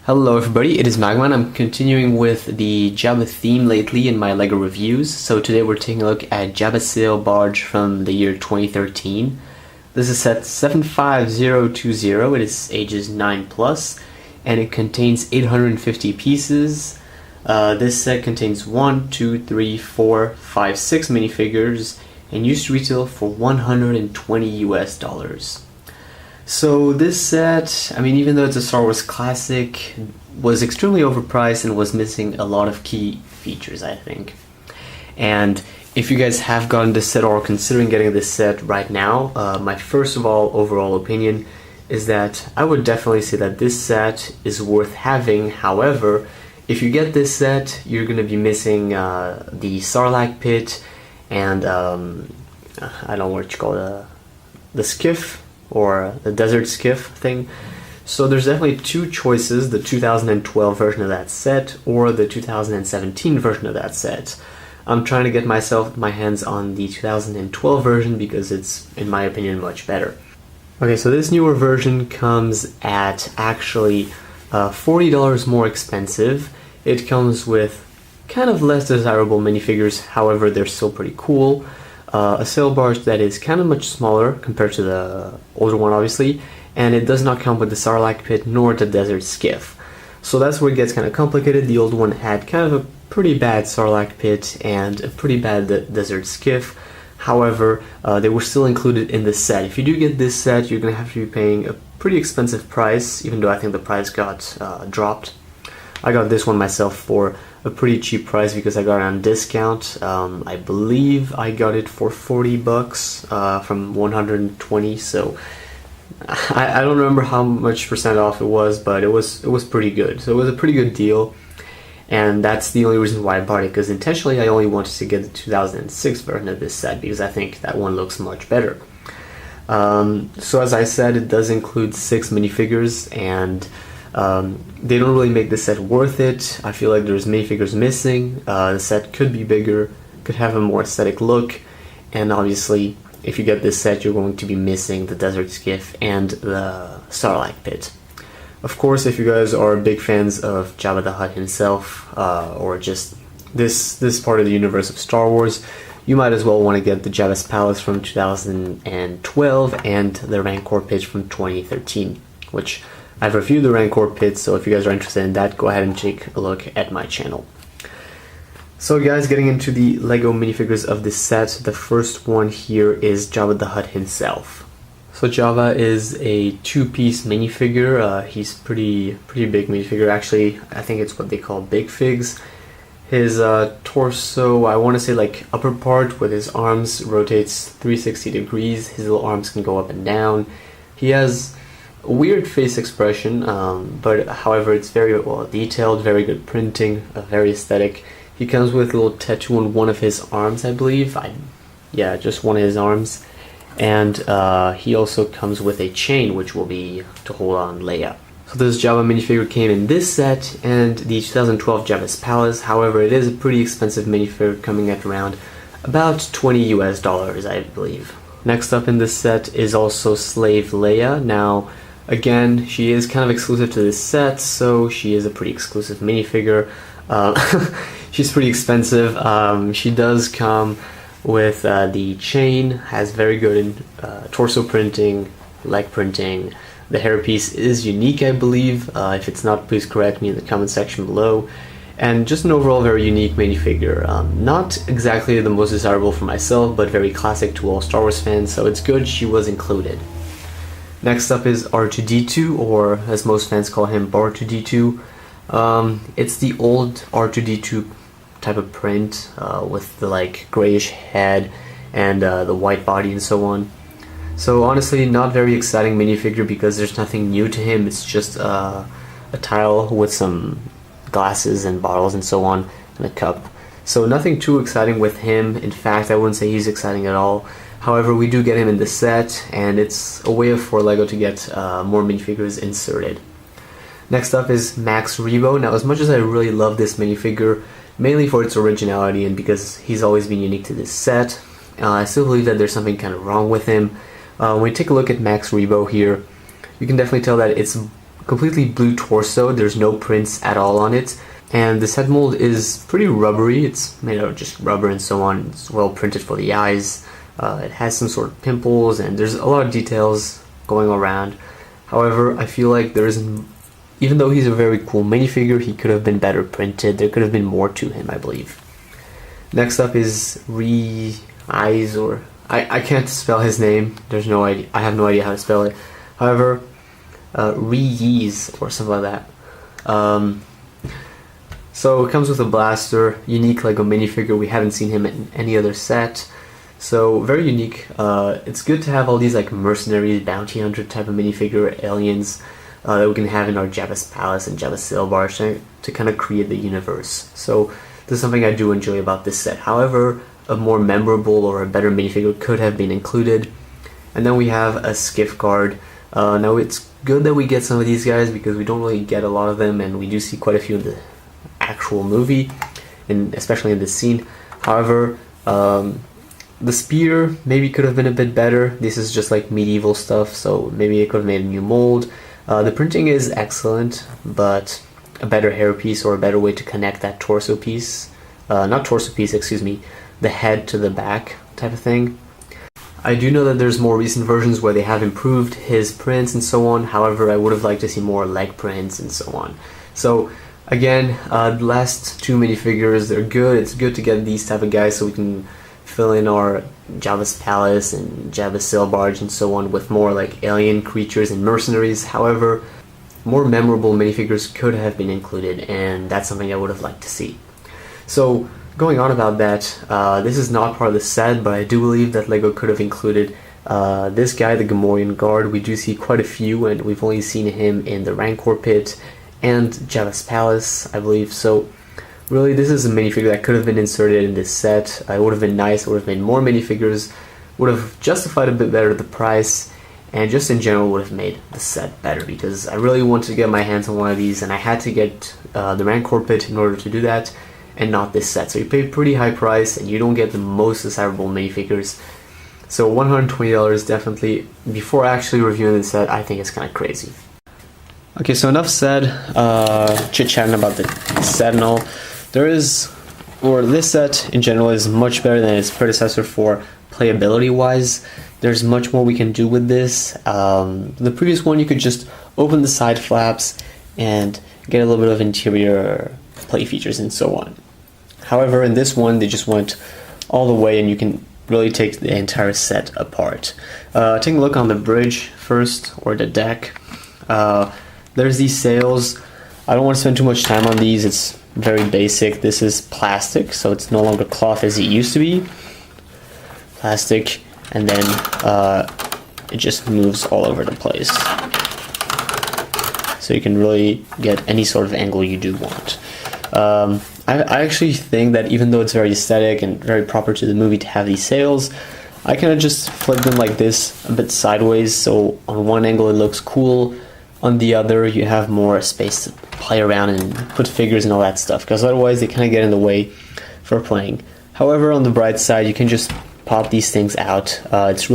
Hello everybody, it is MAGMA and I'm continuing with the Jabba theme lately in my LEGO reviews. So today we're taking a look at Jabba Sail Barge from the year 2013. This is set 75020, it is ages 9+, and it contains 850 pieces. This set contains 1, 2, 3, 4, 5, 6 minifigures and used to retail for $120 US. So this set, I mean, even though it's a Star Wars classic, was extremely overpriced and was missing a lot of key features, I think. And if you guys have gotten this set or are considering getting this set right now, my first of all overall opinion is that I would definitely say that this set is worth having. However, if you get this set, you're going to be missing the Sarlacc pit and I don't know what you call it, the skiff, or the desert skiff thing. So there's definitely two choices, the 2012 version of that set or the 2017 version of that set. I'm trying to get my hands on the 2012 version because it's, in my opinion, much better. Okay, so this newer version comes at actually $40 more expensive. It comes with kind of less desirable minifigures, however they're still pretty cool. A sail barge that is kind of much smaller compared to the older one, obviously, and it does not come with the Sarlacc pit nor the desert skiff. So that's where it gets kind of complicated. The old one had kind of a pretty bad Sarlacc pit and a pretty bad desert skiff. However, they were still included in the set. If you do get this set, you're going to have to be paying a pretty expensive price, even though I think the price got dropped. I got this one myself for a pretty cheap price because I got it on discount. I believe I got it for $40 from 120, so I don't remember how much percent off it was, but it was pretty good. So it was a pretty good deal, and that's the only reason why I bought it, because intentionally I only wanted to get the 2006 version of this set because I think that one looks much better. So as I said, it does include 6 minifigures, and they don't really make the set worth it. I feel like there's minifigures missing. The set could be bigger, could have a more aesthetic look, and obviously if you get this set you're going to be missing the desert skiff and the Sarlacc pit. Of course, if you guys are big fans of Jabba the Hutt himself, or just this part of the universe of Star Wars, you might as well want to get the Jabba's Palace from 2012 and the Rancor pit from 2013, which I've reviewed the Rancor pit, so if you guys are interested in that, go ahead and take a look at my channel. So guys, getting into the LEGO minifigures of this set, the first one here is Jabba the Hutt himself. So Jabba is a 2-piece minifigure. He's pretty big minifigure. Actually, I think it's what they call big figs. His torso, I want to say like upper part with his arms rotates 360 degrees. His little arms can go up and down. He has a weird face expression, but however it's very well detailed, very good printing, very aesthetic. He comes with a little tattoo on one of his arms, I believe. Yeah, just one of his arms. And he also comes with a chain, which will be to hold on Leia. So this Jabba minifigure came in this set and the 2012 Jabba's Palace. However, it is a pretty expensive minifigure, coming at around about $20 US, I believe. Next up in this set is also Slave Leia. Now, again, she is kind of exclusive to this set, so she is a pretty exclusive minifigure. She's pretty expensive. She does come with the chain, has very good torso printing, leg printing. The hairpiece is unique, I believe. If it's not, please correct me in the comment section below. And just an overall very unique minifigure. Not exactly the most desirable for myself, but very classic to all Star Wars fans, so it's good she was included. Next up is R2-D2, or as most fans call him, R2-D2. It's the old R2-D2 type of print with the like grayish head and the white body and so on. So honestly, not very exciting minifigure because there's nothing new to him. It's just a tile with some glasses and bottles and so on, and a cup. So nothing too exciting with him. In fact, I wouldn't say he's exciting at all. However, we do get him in the set, and it's a way for LEGO to get more minifigures inserted. Next up is Max Rebo. Now, as much as I really love this minifigure, mainly for its originality and because he's always been unique to this set, I still believe that there's something kind of wrong with him. When we take a look at Max Rebo here, you can definitely tell that it's completely blue torso. There's no prints at all on it. And the set mold is pretty rubbery. It's made out of just rubber and so on. It's well printed for the eyes. It has some sort of pimples, and there's a lot of details going around. However, I feel like there isn't, even though he's a very cool minifigure, he could have been better printed. There could have been more to him, I believe. Next up is Ree-Yees, or I can't spell his name. There's no idea. I have no idea how to spell it. However, Ree-Yees or something like that. So it comes with a blaster, unique Lego minifigure. We haven't seen him in any other set. So very unique. It's good to have all these like mercenaries, bounty hunter type of minifigure aliens that we can have in our Jabba's palace and Jabba Sail Barge to kind of create the universe. So this is something I do enjoy about this set. However, a more memorable or a better minifigure could have been included. And then we have a skiff guard. Now it's good that we get some of these guys because we don't really get a lot of them, and we do see quite a few in the actual movie, and especially in this scene. However, the spear maybe could have been a bit better. This is just like medieval stuff, so maybe it could have made a new mold. The printing is excellent, but a better hairpiece or a better way to connect that torso piece, not torso piece, excuse me, the head to the back type of thing. I do know that there's more recent versions where they have improved his prints and so on. However, I would have liked to see more leg prints and so on. So again, the last two minifigures, they're good. It's good to get these type of guys so we can fill in our Jabba's palace and Jabba Sail Barge and so on with more like alien creatures and mercenaries. However, more memorable minifigures could have been included, and that's something I would have liked to see. So going on about that, this is not part of the set, but I do believe that LEGO could have included this guy, the Gamorrean guard. We do see quite a few, and we've only seen him in the Rancor pit and Jabba's palace, I believe. So really, this is a minifigure that could have been inserted in this set. It would have been nice. It would have made more minifigures, would have justified a bit better the price, and just in general would have made the set better, because I really wanted to get my hands on one of these, and I had to get the Rancor pit in order to do that, and not this set. So you pay a pretty high price, and you don't get the most desirable minifigures. So $120 definitely. Before actually reviewing the set, I think it's kind of crazy. Okay, so enough said, chit-chatting about the set and all. This set in general is much better than its predecessor for playability-wise. There's much more we can do with this. The previous one, you could just open the side flaps and get a little bit of interior play features and so on. However, in this one, they just went all the way, and you can really take the entire set apart. Taking a look on the bridge first, or the deck. There's these sails. I don't want to spend too much time on these. It's very basic. This is plastic, so it's no longer cloth as it used to be. Plastic, and then it just moves all over the place. So you can really get any sort of angle you do want. I actually think that even though it's very aesthetic and very proper to the movie to have these sails, I kind of just flip them like this, a bit sideways, so on one angle it looks cool, on the other you have more space to play around and put figures and all that stuff, because otherwise they kind of get in the way for playing. However, on the bright side, you can just pop these things out. It's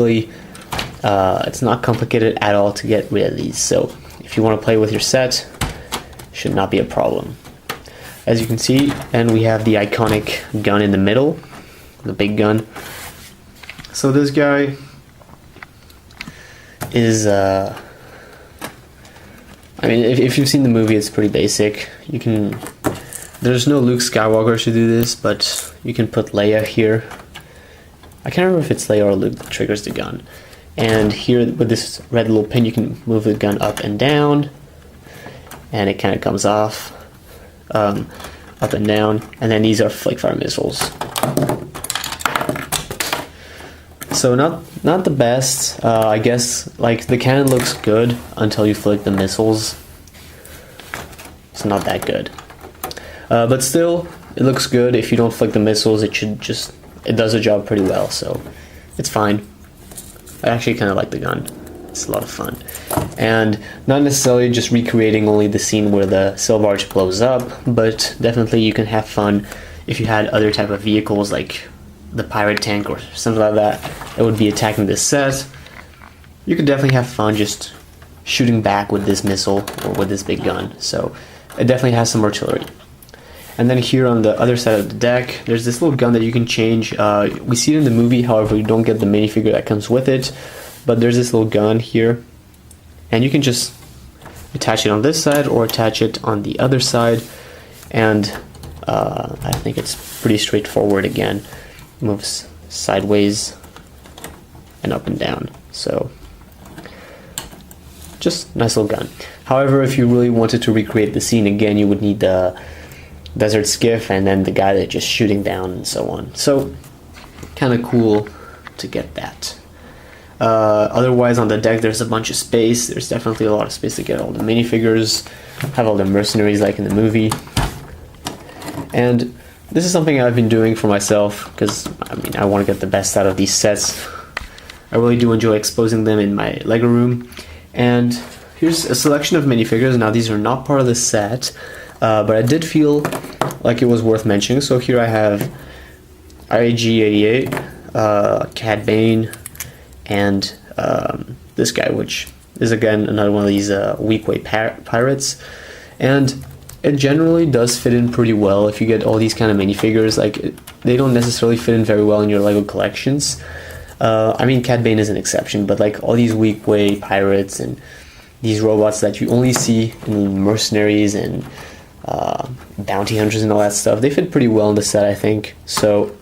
not complicated at all to get rid of these, so if you want to play with your set, should not be a problem. As you can see, and we have the iconic gun in the middle, the big gun. So this guy is, I mean, if you've seen the movie, it's pretty basic. There's no Luke Skywalker to do this, but you can put Leia here. I can't remember if it's Leia or Luke that triggers the gun. And here, with this red little pin, you can move the gun up and down, and it kind of comes off. Up and down, and then these are flake fire missiles. So not the best. I guess like the cannon looks good until you flick the missiles. It's not that good, but still it looks good. If you don't flick the missiles, it does the job pretty well. So it's fine. I actually kind of like the gun. It's a lot of fun. And not necessarily just recreating only the scene where the sail barge blows up, but definitely you can have fun if you had other type of vehicles like the pirate tank or something like that that would be attacking this set. You could definitely have fun just shooting back with this missile or with this big gun. So it definitely has some artillery. And then here on the other side of the deck, there's this little gun that you can change. We see it in the movie, however, you don't get the minifigure that comes with it. But there's this little gun here, and you can just attach it on this side or attach it on the other side. And I think it's pretty straightforward again. It moves sideways and up and down. So just nice little gun. However, if you really wanted to recreate the scene again, you would need the desert skiff and then the guy that's just shooting down and so on. So kind of cool to get that. Otherwise on the deck there's a bunch of space. There's definitely a lot of space to get all the minifigures, have all the mercenaries like in the movie. And this is something I've been doing for myself because I mean I want to get the best out of these sets. I really do enjoy exposing them in my Lego room. And here's a selection of minifigures. Now these are not part of the set, but I did feel like it was worth mentioning. So here I have IAG-88, Cad Bane, and this guy, which is again another one of these Weequay pirates. And it generally does fit in pretty well if you get all these kind of minifigures. Like they don't necessarily fit in very well in your Lego collections. I mean, Cad Bane is an exception, but like all these Weequay pirates and these robots that you only see in mercenaries and bounty hunters and all that stuff, they fit pretty well in the set, I think. So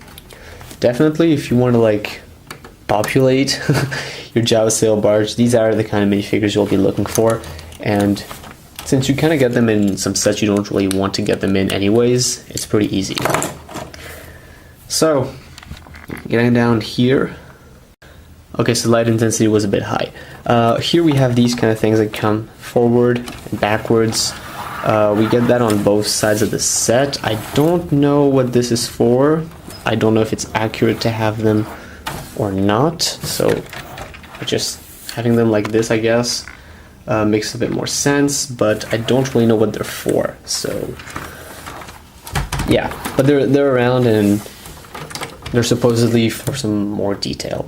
definitely, if you want to like populate your Jabba Sail Barge, these are the kind of minifigures you'll be looking for. And since you kind of get them in some sets you don't really want to get them in anyways, it's pretty easy. So getting down here. Okay, so light intensity was a bit high. Here we have these kind of things that come forward and backwards. We get that on both sides of the set. I don't know what this is for. I don't know if it's accurate to have them or not. So just having them like this, I guess, makes a bit more sense, but I don't really know what they're for. So yeah, but they're around and they're supposedly for some more detail.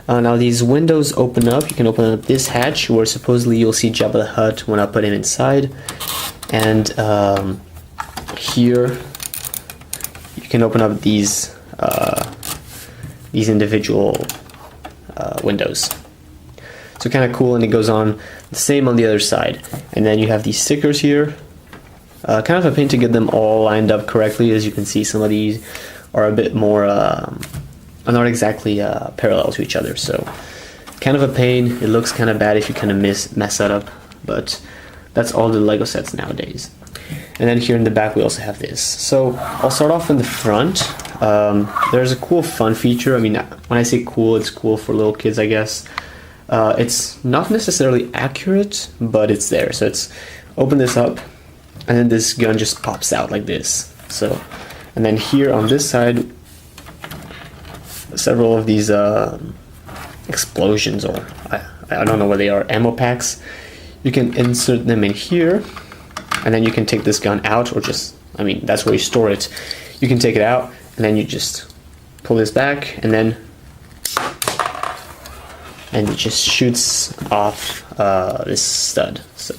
Now these windows open up. You can open up this hatch where supposedly you'll see Jabba the Hutt when I put him inside. And here you can open up these individual windows. So kind of cool, and it goes on the same on the other side. And then you have these stickers here. Kind of a pain to get them all lined up correctly. As you can see, some of these are a bit more not exactly parallel to each other, so kind of a pain. It looks kind of bad if you kind of mess that up, but that's all the Lego sets nowadays. And then here in the back we also have this. So I'll start off in the front. There's a cool fun feature. I mean, when I say cool, it's cool for little kids, I guess. It's not necessarily accurate, but it's there. So it's open this up, and then this gun just pops out like this. So, and then here on this side, several of these explosions, or I don't know what they are, ammo packs. You can insert them in here, and then you can take this gun out, or just, I mean, that's where you store it. You can take it out, and then you just pull this back, and then it just shoots off this stud. So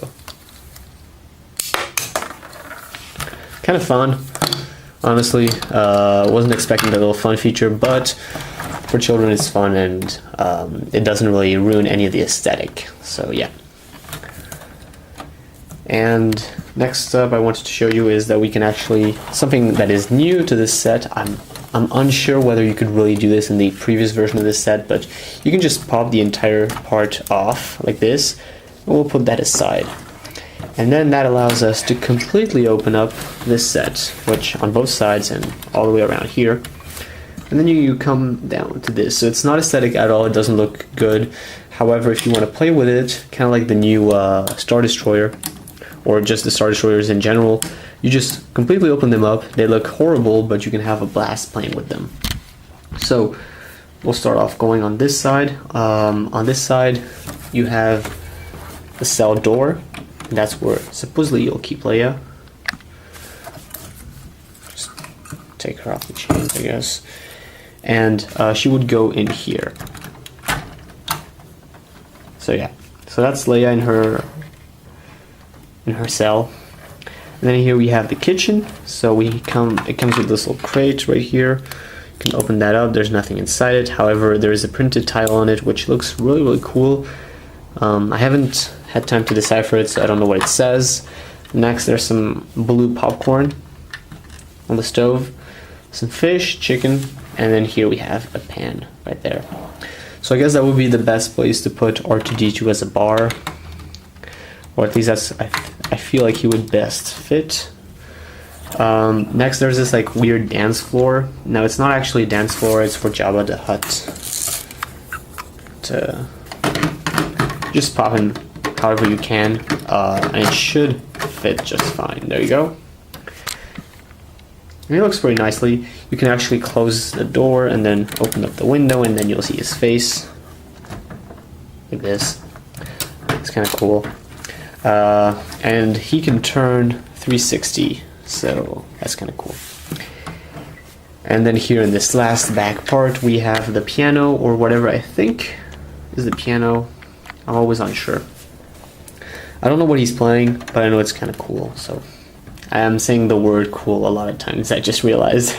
kind of fun. Honestly, wasn't expecting that little fun feature, but for children it's fun, and it doesn't really ruin any of the aesthetic. So yeah. And next up I wanted to show you is that we can actually, something that is new to this set, I'm unsure whether you could really do this in the previous version of this set, but you can just pop the entire part off like this, and we'll put that aside. And then that allows us to completely open up this set, which on both sides and all the way around here. And then you come down to this. So it's not aesthetic at all, it doesn't look good. However, if you want to play with it, kind of like the new Star Destroyer, or just the Star Destroyers in general, you just completely open them up. They look horrible, but you can have a blast playing with them. So we'll start off going on this side. On this side, you have the cell door. And that's where supposedly you'll keep Leia. Just take her off the chains, I guess. And she would go in here. So yeah, So that's Leia in her cell. And then here we have the kitchen. So it comes with this little crate right here. You can open that up. There's nothing inside it. However, there is a printed title on it, which looks really, really cool. I haven't had time to decipher it, so I don't know what it says. Next, there's some blue popcorn on the stove, some fish, chicken, and then here we have a pan right there. So I guess that would be the best place to put R2-D2 as a bar, or at least that's I feel like he would best fit. Next, there's this like weird dance floor. Now it's not actually a dance floor; it's for Jabba the Hutt to just pop in however you can, and it should fit just fine. There you go. And it looks pretty nicely. You can actually close the door and then open up the window, and then you'll see his face like this. It's kind of cool. And he can turn 360, so that's kind of cool. And then here in this last back part, we have the piano, or whatever I think is the piano. I'm always unsure. I don't know what he's playing, but I know it's kind of cool, so I am saying the word cool a lot of times, I just realized.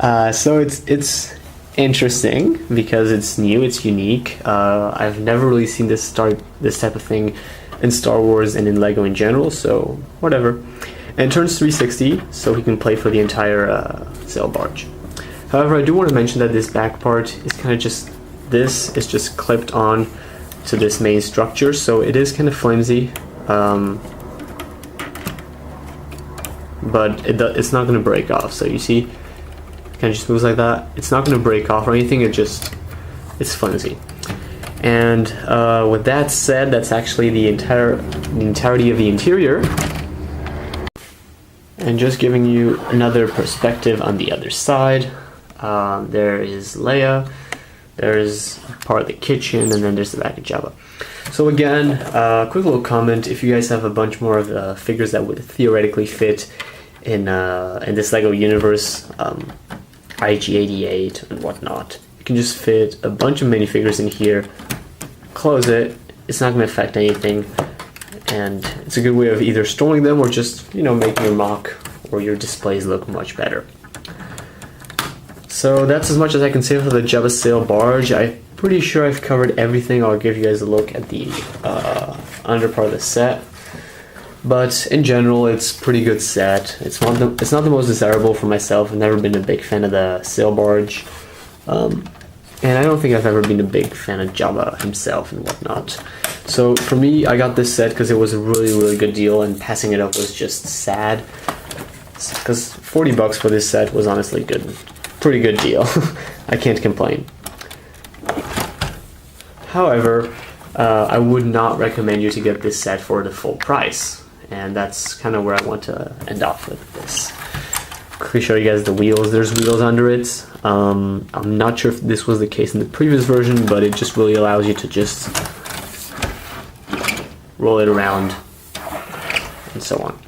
So it's interesting because it's new, it's unique. I've never really seen this type of thing in Star Wars and in Lego in general, so whatever. And it turns 360, so he can play for the entire sail barge. However, I do want to mention that this back part is kind of just, this is just clipped on to this main structure, so it is kind of flimsy. But it's not going to break off. So you see, kind of just moves like that. It's not going to break off or anything. It's flimsy. And with that said, that's actually the entirety of the interior. And just giving you another perspective on the other side. There is Leia. There's part of the kitchen, and then there's the back of Jabba. So again, quick little comment: if you guys have a bunch more of the figures that would theoretically fit in this Lego universe, IG-88 and whatnot, you can just fit a bunch of minifigures in here, close it. It's not going to affect anything, and it's a good way of either storing them or just, you know, making your mock or your displays look much better. So that's as much as I can say for the Jabba Sail Barge. I'm pretty sure I've covered everything. I'll give you guys a look at the under part of the set. But in general, it's a pretty good set. It's not the most desirable for myself. I've never been a big fan of the Sail Barge. And I don't think I've ever been a big fan of Jabba himself and whatnot. So for me, I got this set because it was a really, really good deal, and passing it up was just sad. Because $40 for this set was honestly good. Pretty good deal. I can't complain. However, I would not recommend you to get this set for the full price, and that's kind of where I want to end off with this. Quickly show you guys the wheels. There's wheels under it. I'm not sure if this was the case in the previous version, but it just really allows you to just roll it around and so on.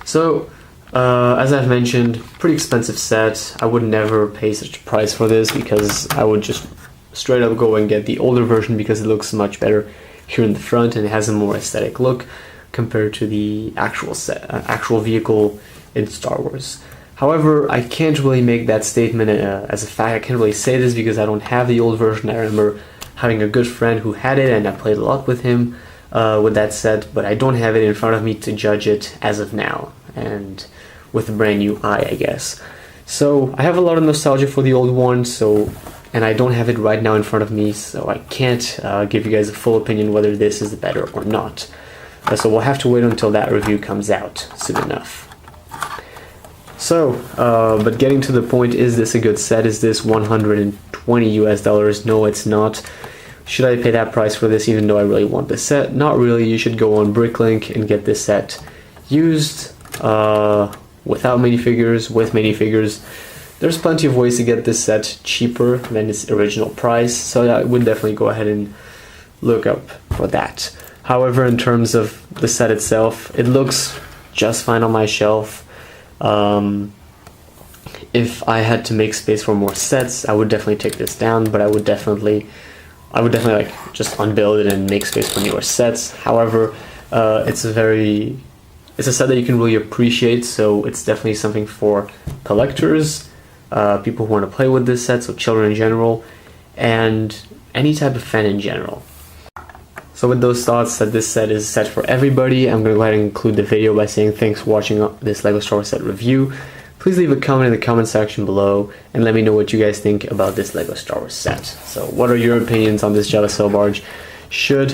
So as I've mentioned, pretty expensive set. I would never pay such a price for this because I would just straight up go and get the older version because it looks much better here in the front and it has a more aesthetic look compared to the actual vehicle in Star Wars. However, I can't really make that statement as a fact. I can't really say this because I don't have the old version. I remember having a good friend who had it and I played a lot with him with that set, but I don't have it in front of me to judge it as of now and with a brand new eye, I guess. So I have a lot of nostalgia for the old one, and I don't have it right now in front of me, so I can't give you guys a full opinion whether this is better or not. So we'll have to wait until that review comes out soon enough. So, but getting to the point, is this a good set? Is this $120 US? No, it's not. Should I pay that price for this even though I really want this set? Not really. You should go on Bricklink and get this set used without minifigures, with minifigures. There's plenty of ways to get this set cheaper than its original price, so I would definitely go ahead and look up for that. However, in terms of the set itself, it looks just fine on my shelf. If I had to make space for more sets, I would definitely take this down, but I would definitely I would definitely like just unbuild it and make space for newer sets. However, it's a set that you can really appreciate, so it's definitely something for collectors, people who want to play with this set, so children in general, and any type of fan in general. So with those thoughts that this set is set for everybody, I'm going to go ahead and conclude the video by saying thanks for watching this LEGO Star Wars set review. Please leave a comment in the comment section below and let me know what you guys think about this LEGO Star Wars set. So what are your opinions on this Jabba Sail Barge? Should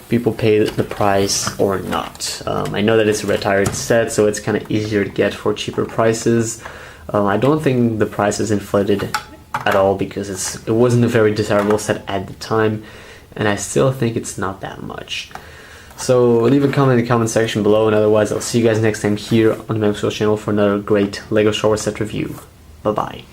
people pay the price or not? I know that it's a retired set, so it's kind of easier to get for cheaper prices. I don't think the price is inflated at all because it wasn't a very desirable set at the time, and I still think it's not that much. So leave a comment in the comment section below, and otherwise I'll see you guys next time here on the Max Rebo channel for another great LEGO Star Wars set review. Bye bye.